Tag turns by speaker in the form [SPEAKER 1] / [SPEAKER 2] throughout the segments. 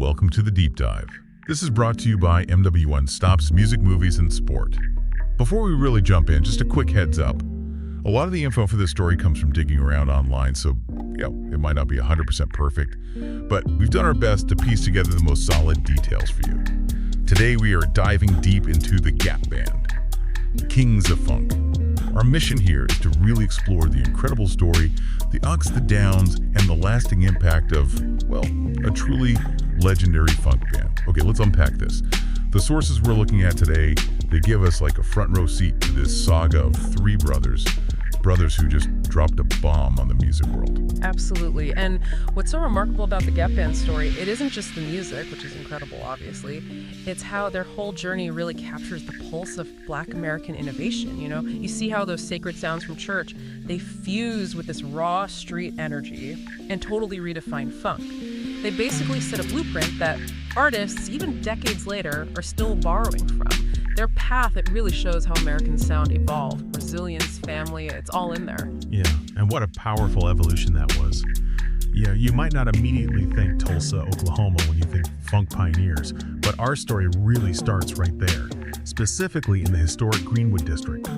[SPEAKER 1] Welcome to the Deep Dive. This is brought to you by MW1 Stops Music, Movies, and Sport. Before we really jump in, just a quick heads up. A lot of the info for this story comes from digging around online, so it might not be 100% perfect, but we've done our best to piece together the most solid details for you. Today we are diving deep into the Gap Band, Kings of Funk. Our mission here is to really explore the incredible story, the ups, the downs, and the lasting impact of, a truly legendary funk band. Okay, let's unpack this. The sources we're looking at today, they give us like a front row seat to this saga of three brothers who just dropped a bomb on the music world.
[SPEAKER 2] Absolutely. And what's so remarkable about the Gap Band story, it isn't just the music, which is incredible, obviously. It's how their whole journey really captures the pulse of Black American innovation. You see how those sacred sounds from church, they fuse with this raw street energy and totally redefine funk. They basically set a blueprint that artists, even decades later, are still borrowing from. Their path, it really shows how American sound evolved. Resilience, family, it's all in there.
[SPEAKER 3] Yeah, and what a powerful evolution that was. Yeah, you might not immediately think Tulsa, Oklahoma when you think funk pioneers, but our story really starts right there, specifically in the historic Greenwood district,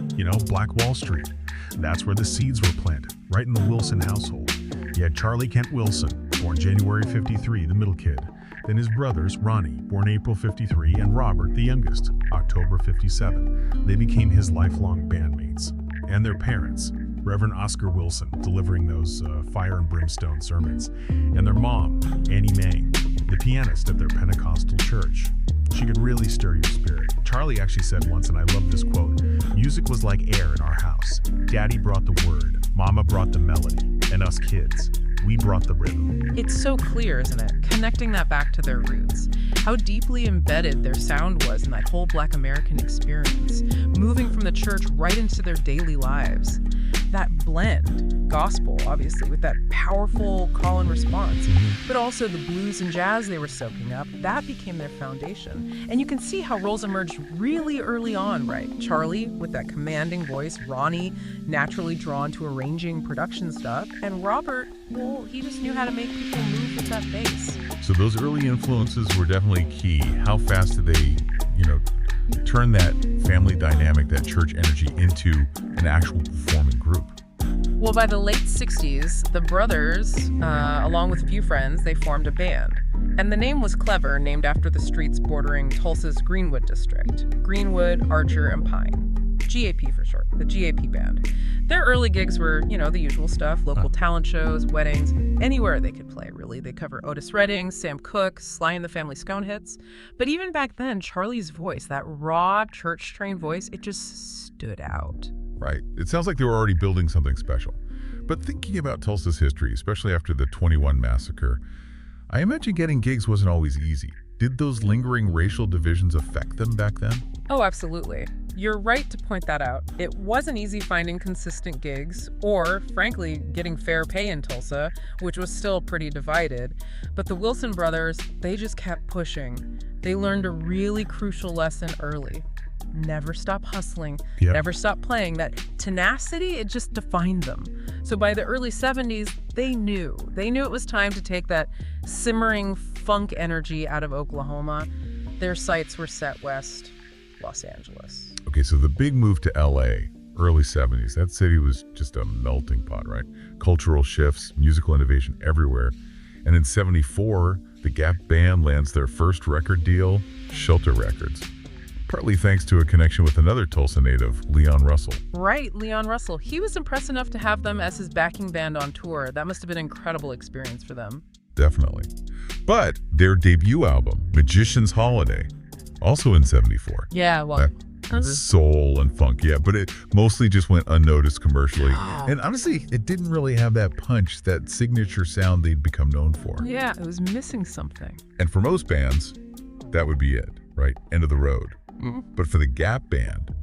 [SPEAKER 3] Black Wall Street. That's where the seeds were planted, right in the Wilson household. You had Charlie Kent Wilson, born January 53, the middle kid. Then his brothers, Ronnie, born April 53, and Robert, the youngest, October 57. They became his lifelong bandmates. And their parents, Reverend Oscar Wilson, delivering those fire and brimstone sermons. And their mom, Annie Mae, the pianist at their Pentecostal church. She could really stir your spirit. Charlie actually said once, and I love this quote, "Music was like air in our house. Daddy brought the word, Mama brought the melody, and us kids, we brought the rhythm."
[SPEAKER 2] It's so clear, isn't it? Connecting that back to their roots. How deeply embedded their sound was in that whole Black American experience, moving from the church right into their daily lives. That blend, gospel, obviously, with that powerful call and response, but also the blues and jazz they were soaking up, that became their foundation. And you can see how roles emerged really early on, right? Charlie, with that commanding voice, Ronnie, naturally drawn to arranging production stuff, and Robert, he just knew how to make people move with that bass.
[SPEAKER 1] So those early influences were definitely key. How fast did they, turn that family dynamic, that church energy into an actual performing group?
[SPEAKER 2] Well, by the late 60s, the brothers, along with a few friends, they formed a band. And the name was clever, named after the streets bordering Tulsa's Greenwood district. Greenwood, Archer, and Pine. GAP for short, the GAP band. Their early gigs were, the usual stuff, local talent shows, weddings, anywhere they could play, really. They cover Otis Redding, Sam Cooke, Sly and the Family Stone hits. But even back then, Charlie's voice, that raw, church-trained voice, it just stood out.
[SPEAKER 1] Right. It sounds like they were already building something special. But thinking about Tulsa's history, especially after the 21 massacre, I imagine getting gigs wasn't always easy. Did those lingering racial divisions affect them back then?
[SPEAKER 2] Oh, absolutely. You're right to point that out. It wasn't easy finding consistent gigs or, frankly, getting fair pay in Tulsa, which was still pretty divided. But the Wilson brothers, they just kept pushing. They learned a really crucial lesson early. Never stop hustling, never stop playing. That tenacity, it just defined them. So by the early 70s, they knew it was time to take that simmering funk energy out of Oklahoma. Their sights were set west, Los Angeles.
[SPEAKER 1] Okay, so the big move to LA, early 70s, that city was just a melting pot, right? Cultural shifts, musical innovation everywhere. And in 74, the Gap Band lands their first record deal, Shelter Records. Partly thanks to a connection with another Tulsa native, Leon Russell.
[SPEAKER 2] Right, Leon Russell. He was impressed enough to have them as his backing band on tour. That must have been an incredible experience for them.
[SPEAKER 1] Definitely. But their debut album, Magician's Holiday, also in 74.
[SPEAKER 2] Yeah, well...
[SPEAKER 1] soul and funk, but it mostly just went unnoticed commercially. And honestly, it didn't really have that punch, that signature sound they'd become known for.
[SPEAKER 2] Yeah, it was missing something.
[SPEAKER 1] And for most bands, that would be it, right? End of the road. But for the Gap Band,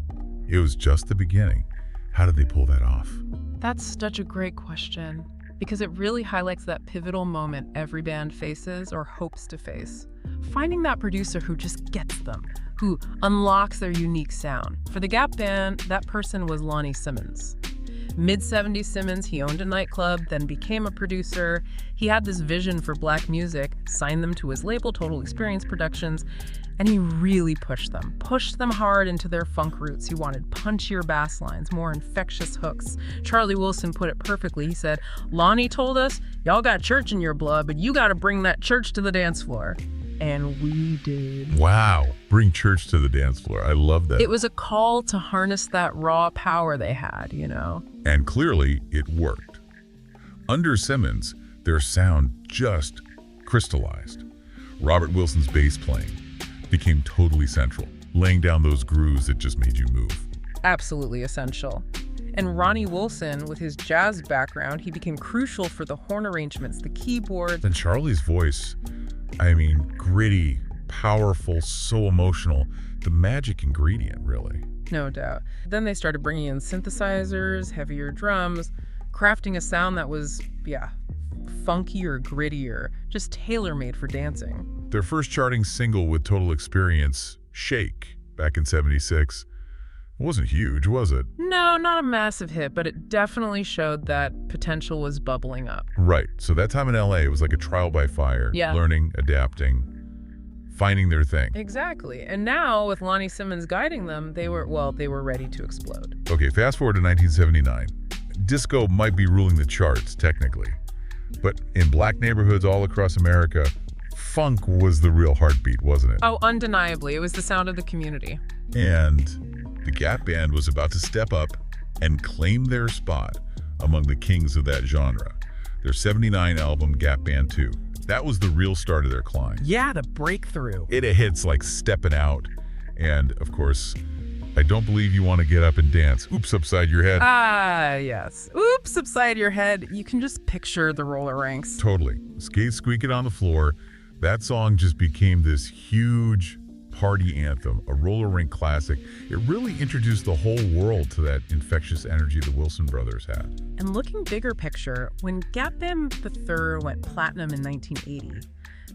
[SPEAKER 1] it was just the beginning. How did they pull that off?
[SPEAKER 2] That's such a great question, because it really highlights that pivotal moment every band faces or hopes to face. Finding that producer who just gets them, who unlocks their unique sound. For the Gap Band, that person was Lonnie Simmons. Mid-70s Simmons, he owned a nightclub, then became a producer. He had this vision for black music, signed them to his label, Total Experience Productions, and he really pushed them hard into their funk roots. He wanted punchier bass lines, more infectious hooks. Charlie Wilson put it perfectly. He said, "Lonnie told us, y'all got church in your blood, but you got to bring that church to the dance floor." And we did.
[SPEAKER 1] Wow. Bring church to the dance floor. I love that.
[SPEAKER 2] It was a call to harness that raw power they had, you know?
[SPEAKER 1] And clearly, it worked. Under Simmons, their sound just crystallized. Robert Wilson's bass playing became totally central, laying down those grooves that just made you move.
[SPEAKER 2] Absolutely essential. And Ronnie Wilson, with his jazz background, he became crucial for the horn arrangements, the keyboards.
[SPEAKER 1] And Charlie's voice, I mean, gritty, powerful, so emotional. The magic ingredient, really.
[SPEAKER 2] No doubt. Then they started bringing in synthesizers, heavier drums, crafting a sound that was, funkier, grittier, just tailor-made for dancing.
[SPEAKER 1] Their first charting single with Total Experience, Shake, back in '76, wasn't huge, was it?
[SPEAKER 2] No, not a massive hit, but it definitely showed that potential was bubbling up.
[SPEAKER 1] Right. So that time in LA, it was like a trial by fire,
[SPEAKER 2] Yeah.
[SPEAKER 1] learning, adapting, finding their thing.
[SPEAKER 2] Exactly. And now, with Lonnie Simmons guiding them, they were ready to explode.
[SPEAKER 1] Okay, fast forward to 1979. Disco might be ruling the charts, technically. But in black neighborhoods all across America, funk was the real heartbeat, wasn't it?
[SPEAKER 2] Oh, undeniably. It was the sound of the community.
[SPEAKER 1] And the Gap Band was about to step up and claim their spot among the kings of that genre. Their '79 album, Gap Band 2. That was the real start of their climb.
[SPEAKER 2] Yeah, the breakthrough.
[SPEAKER 1] It had hits like Steppin' Out, and, of course, I Don't Believe You Want to Get Up and Dance. Oops, upside your head.
[SPEAKER 2] Ah, yes. Oops, upside your head. You can just picture the roller ranks.
[SPEAKER 1] Totally. Skates squeaking on the floor. That song just became this huge party anthem, a roller rink classic. It really introduced the whole world to that infectious energy the Wilson brothers had.
[SPEAKER 2] And looking bigger picture, when Gap Band III went platinum in 1980,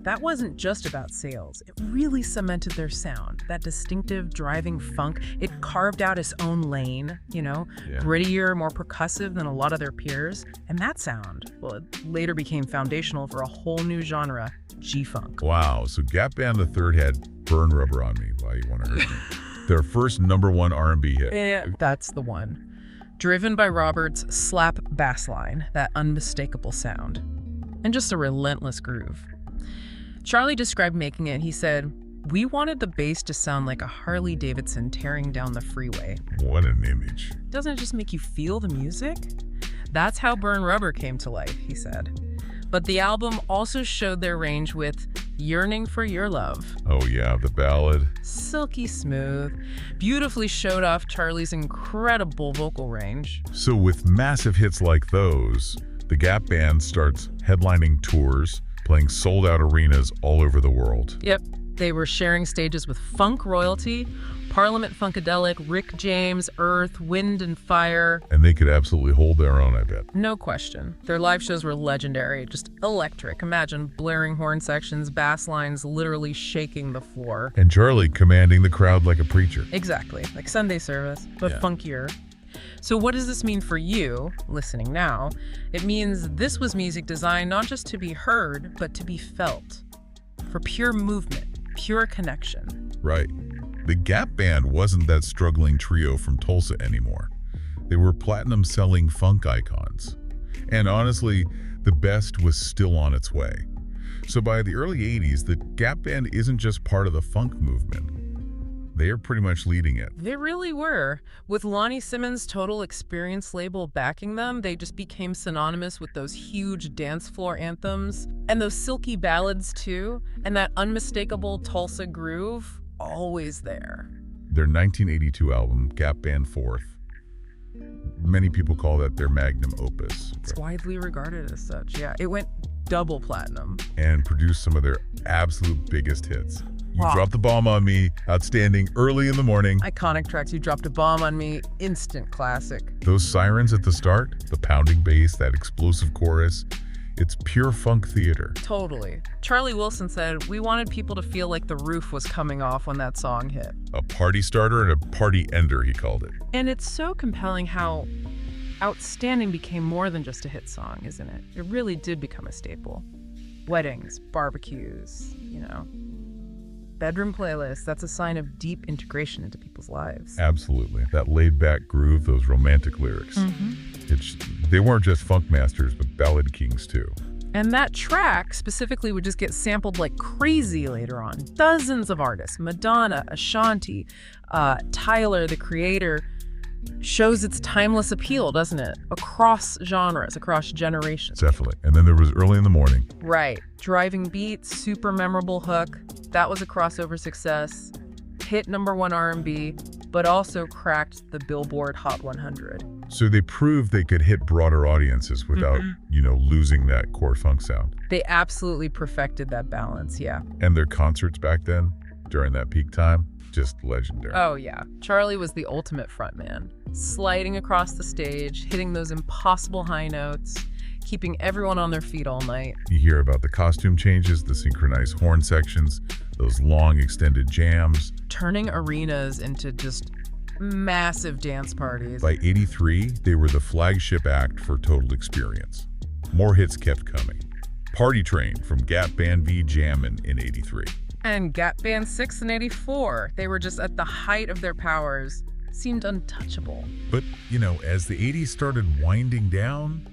[SPEAKER 2] that wasn't just about sales. It really cemented their sound, that distinctive driving funk. It carved out its own lane, grittier, more percussive than a lot of their peers. And that sound, it later became foundational for a whole new genre, G-Funk.
[SPEAKER 1] Wow, so Gap Band III had Burn Rubber on Me, Why You Wanna Hurt Me. Their first #1 R&B hit.
[SPEAKER 2] Yeah, that's the one. Driven by Robert's slap bass line, that unmistakable sound, and just a relentless groove. Charlie described making it. He said, "We wanted the bass to sound like a Harley Davidson tearing down the freeway."
[SPEAKER 1] What an image.
[SPEAKER 2] Doesn't it just make you feel the music? That's how Burn Rubber came to life, he said. But the album also showed their range with Yearning for Your Love.
[SPEAKER 1] Oh yeah, the ballad.
[SPEAKER 2] Silky smooth, beautifully showed off Charlie's incredible vocal range.
[SPEAKER 1] So with massive hits like those, the Gap Band starts headlining tours, playing sold-out arenas all over the world.
[SPEAKER 2] Yep, they were sharing stages with funk royalty, Parliament Funkadelic, Rick James, Earth, Wind and Fire.
[SPEAKER 1] And they could absolutely hold their own, I bet.
[SPEAKER 2] No question. Their live shows were legendary, just electric. Imagine blaring horn sections, bass lines literally shaking the floor.
[SPEAKER 1] And Charlie commanding the crowd like a preacher.
[SPEAKER 2] Exactly, like Sunday service, but
[SPEAKER 1] Yeah.
[SPEAKER 2] funkier. So what does this mean for you, listening now? It means this was music designed not just to be heard, but to be felt. For pure movement, pure connection.
[SPEAKER 1] Right. The Gap Band wasn't that struggling trio from Tulsa anymore. They were platinum-selling funk icons. And honestly, the best was still on its way. So by the early 80s, the Gap Band isn't just part of the funk movement. They are pretty much leading it.
[SPEAKER 2] They really were. With Lonnie Simmons' Total Experience label backing them, they just became synonymous with those huge dance floor anthems and those silky ballads too, and that unmistakable Tulsa groove, always there.
[SPEAKER 1] Their 1982 album, Gap Band 4th, many people call that their magnum opus.
[SPEAKER 2] It's widely regarded as such, yeah. It went double platinum.
[SPEAKER 1] And produced some of their absolute biggest hits. You
[SPEAKER 2] Wow.
[SPEAKER 1] Dropped the Bomb on Me, outstanding, Early in the Morning.
[SPEAKER 2] Iconic tracks. You Dropped a Bomb on Me, instant classic.
[SPEAKER 1] Those sirens at the start, the pounding bass, that explosive chorus, it's pure funk theater.
[SPEAKER 2] Totally. Charlie Wilson said, "We wanted people to feel like the roof was coming off when that song hit."
[SPEAKER 1] A party starter and a party ender, he called it.
[SPEAKER 2] And it's so compelling how Outstanding became more than just a hit song, isn't it? It really did become a staple. Weddings, barbecues, bedroom playlists, that's a sign of deep integration into people's lives.
[SPEAKER 1] Absolutely. That laid-back groove, those romantic lyrics. They weren't just funk masters, but ballad kings too.
[SPEAKER 2] And that track specifically would just get sampled like crazy later on. Dozens of artists, Madonna, Ashanti, Tyler, the Creator, shows its timeless appeal, doesn't it? Across genres, across generations.
[SPEAKER 1] Definitely. And then there was Early in the Morning.
[SPEAKER 2] Right. Driving beat, super memorable hook. That was a crossover success. Hit #1 R&B, but also cracked the Billboard Hot 100.
[SPEAKER 1] So they proved they could hit broader audiences without, losing that core funk sound.
[SPEAKER 2] They absolutely perfected that balance, yeah.
[SPEAKER 1] And their concerts back then, during that peak time, just legendary.
[SPEAKER 2] Oh, yeah. Charlie was the ultimate frontman, sliding across the stage, hitting those impossible high notes, keeping everyone on their feet all night.
[SPEAKER 1] You hear about the costume changes, the synchronized horn sections, those long extended jams.
[SPEAKER 2] Turning arenas into just massive dance parties.
[SPEAKER 1] By '83, they were the flagship act for Total Experience. More hits kept coming. Party Train from Gap Band v Jammin' in '83.
[SPEAKER 2] And Gap Band 6 in '84. They were just at the height of their powers. Seemed untouchable.
[SPEAKER 1] But, as the '80s started winding down,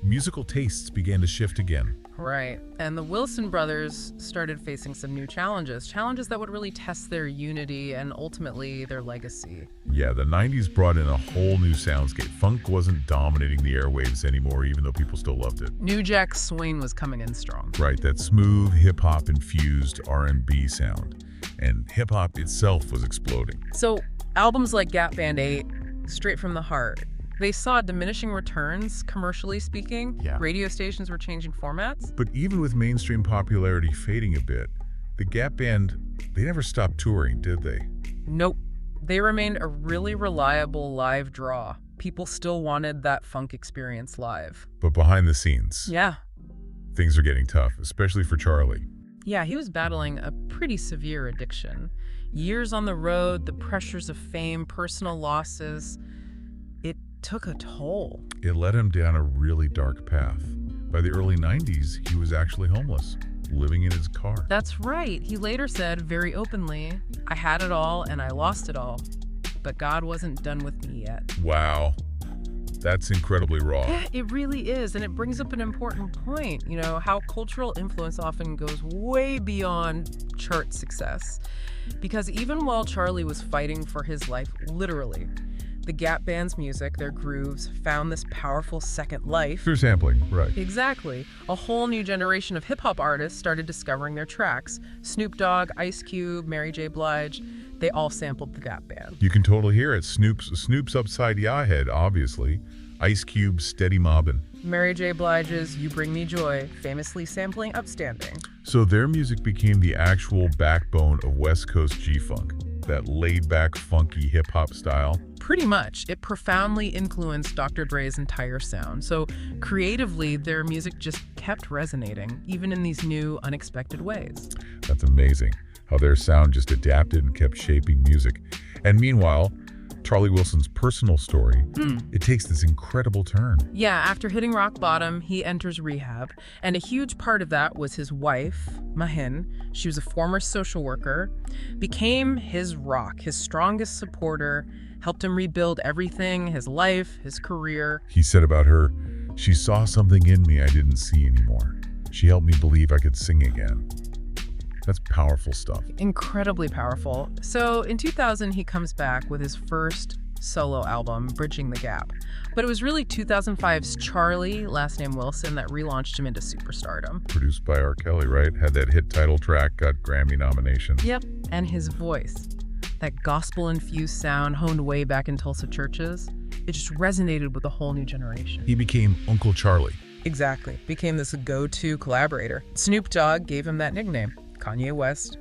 [SPEAKER 1] musical tastes began to shift again.
[SPEAKER 2] Right. And the Wilson brothers started facing some new challenges that would really test their unity and ultimately their legacy.
[SPEAKER 1] Yeah, the '90s brought in a whole new soundscape. Funk wasn't dominating the airwaves anymore, even though people still loved it.
[SPEAKER 2] New Jack Swing was coming in strong.
[SPEAKER 1] Right, that smooth, hip-hop infused R&B sound. And hip-hop itself was exploding.
[SPEAKER 2] So albums like Gap Band 8, straight from the heart, they saw diminishing returns, commercially speaking.
[SPEAKER 3] Yeah.
[SPEAKER 2] Radio stations were changing formats.
[SPEAKER 1] But even with mainstream popularity fading a bit, the Gap Band, they never stopped touring, did they?
[SPEAKER 2] Nope. They remained a really reliable live draw. People still wanted that funk experience live.
[SPEAKER 1] But behind the scenes,
[SPEAKER 2] Yeah.
[SPEAKER 1] things are getting tough, especially for Charlie.
[SPEAKER 2] Yeah, he was battling a pretty severe addiction. Years on the road, the pressures of fame, personal losses, it took a toll.
[SPEAKER 1] It led him down a really dark path. By the early '90s, he was actually homeless, living in his car.
[SPEAKER 2] That's right. He later said very openly, "I had it all and I lost it all, but God wasn't done with me yet."
[SPEAKER 1] Wow. That's incredibly raw.
[SPEAKER 2] Yeah, it really is. And it brings up an important point, how cultural influence often goes way beyond chart success. Because even while Charlie was fighting for his life, literally, the Gap Band's music, their grooves, found this powerful second life.
[SPEAKER 1] Through sampling, right.
[SPEAKER 2] Exactly. A whole new generation of hip-hop artists started discovering their tracks. Snoop Dogg, Ice Cube, Mary J. Blige, they all sampled the Gap Band.
[SPEAKER 1] You can totally hear it. Snoop's Upside Ya Head, obviously. Ice Cube's Steady Mobbin'.
[SPEAKER 2] Mary J. Blige's You Bring Me Joy, famously sampling Upstanding.
[SPEAKER 1] So their music became the actual backbone of West Coast G-Funk, that laid-back, funky hip-hop style.
[SPEAKER 2] Pretty much. It profoundly influenced Dr. Dre's entire sound. So creatively, their music just kept resonating, even in these new, unexpected ways.
[SPEAKER 1] That's amazing, how their sound just adapted and kept shaping music. And meanwhile, Charlie Wilson's personal story, it takes this incredible turn.
[SPEAKER 2] Yeah, after hitting rock bottom, he enters rehab. And a huge part of that was his wife, Mahin. She was a former social worker, became his rock, his strongest supporter, helped him rebuild everything, his life, his career.
[SPEAKER 1] He said about her, "She saw something in me I didn't see anymore. She helped me believe I could sing again." That's powerful stuff.
[SPEAKER 2] Incredibly powerful. So in 2000, he comes back with his first solo album, Bridging the Gap. But it was really 2005's Charlie, last name Wilson, that relaunched him into superstardom.
[SPEAKER 1] Produced by R. Kelly, right? Had that hit title track, got Grammy nominations.
[SPEAKER 2] Yep, and his voice. That gospel-infused sound honed way back in Tulsa churches, it just resonated with a whole new generation.
[SPEAKER 1] He became Uncle Charlie.
[SPEAKER 2] Exactly. Became this go-to collaborator. Snoop Dogg gave him that nickname. Kanye West.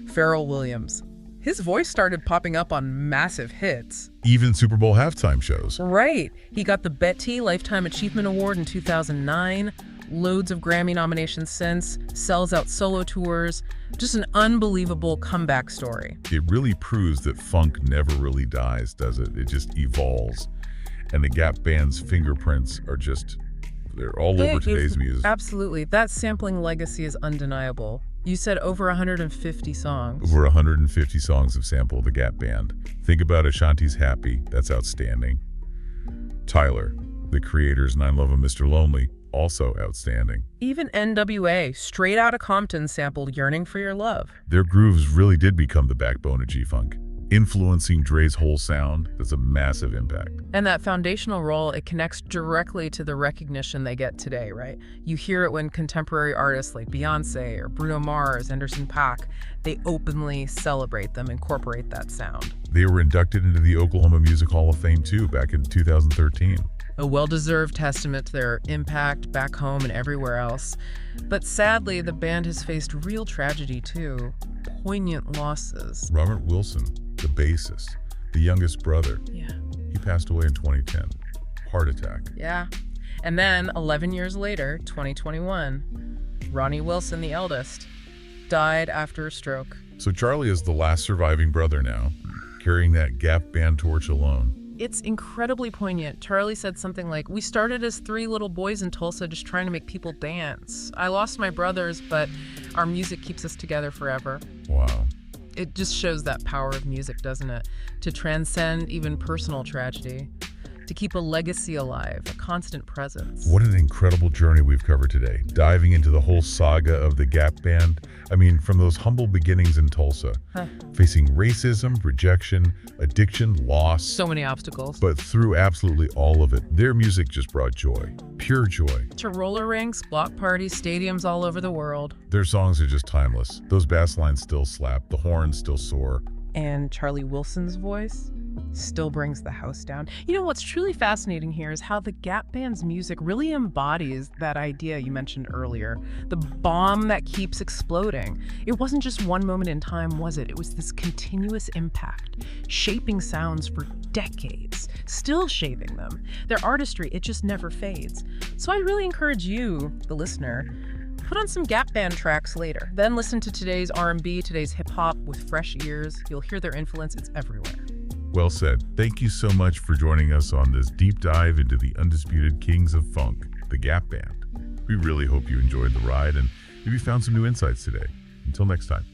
[SPEAKER 2] Pharrell Williams. His voice started popping up on massive hits.
[SPEAKER 1] Even Super Bowl halftime shows.
[SPEAKER 2] Right. He got the Betty Lifetime Achievement Award in 2009. Loads of Grammy nominations since. Sells out solo tours. Just an unbelievable comeback story.
[SPEAKER 1] It really proves that funk never really dies, does it? It just evolves. And the Gap Band's fingerprints are they're all over today's music.
[SPEAKER 2] Absolutely. That sampling legacy is undeniable. You said over 150 songs.
[SPEAKER 1] Over 150 songs have sampled the Gap Band. Think about Ashanti's Happy, that's outstanding. Tyler, the creators' 9 Love of Mr. Lonely, also outstanding.
[SPEAKER 2] Even NWA, straight out of Compton, sampled Yearning for Your Love.
[SPEAKER 1] Their grooves really did become the backbone of G-Funk, influencing Dre's whole sound. That's a massive impact.
[SPEAKER 2] And that foundational role, it connects directly to the recognition they get today, right? You hear it when contemporary artists like Beyonce or Bruno Mars, Anderson .Paak, they openly celebrate them, incorporate that sound.
[SPEAKER 1] They were inducted into the Oklahoma Music Hall of Fame too, back in 2013.
[SPEAKER 2] A well-deserved testament to their impact back home and everywhere else. But sadly, the band has faced real tragedy too. Poignant losses.
[SPEAKER 1] Robert Wilson, the bassist, the youngest brother,
[SPEAKER 2] Yeah.
[SPEAKER 1] he passed away in 2010. Heart attack.
[SPEAKER 2] Yeah. And then 11 years later, 2021, Ronnie Wilson, the eldest, died after a stroke.
[SPEAKER 1] So Charlie is the last surviving brother now, carrying that Gap Band torch alone.
[SPEAKER 2] It's incredibly poignant. Charlie said something like, "We started as 3 little boys in Tulsa just trying to make people dance. I lost my brothers, but our music keeps us together forever."
[SPEAKER 1] Wow.
[SPEAKER 2] It just shows that power of music, doesn't it? To transcend even personal tragedy, to keep a legacy alive, a constant presence.
[SPEAKER 1] What an incredible journey we've covered today, diving into the whole saga of the Gap Band. I mean, from those humble beginnings in Tulsa, facing racism, rejection, addiction, loss.
[SPEAKER 2] So many obstacles.
[SPEAKER 1] But through absolutely all of it, their music just brought joy, pure joy.
[SPEAKER 2] To roller rinks, block parties, stadiums all over the world.
[SPEAKER 1] Their songs are just timeless. Those bass lines still slap, the horns still soar.
[SPEAKER 2] And Charlie Wilson's voice still brings the house down. You know, what's truly fascinating here is how the Gap Band's music really embodies that idea you mentioned earlier, the bomb that keeps exploding. It wasn't just one moment in time, was it? It was this continuous impact, shaping sounds for decades, still shaping them. Their artistry, it just never fades. So I really encourage you, the listener, put on some Gap Band tracks later. Then listen to today's R&B, today's hip-hop with fresh ears. You'll hear their influence. It's everywhere.
[SPEAKER 1] Well said. Thank you so much for joining us on this deep dive into the undisputed kings of funk, the Gap Band. We really hope you enjoyed the ride and maybe found some new insights today. Until next time.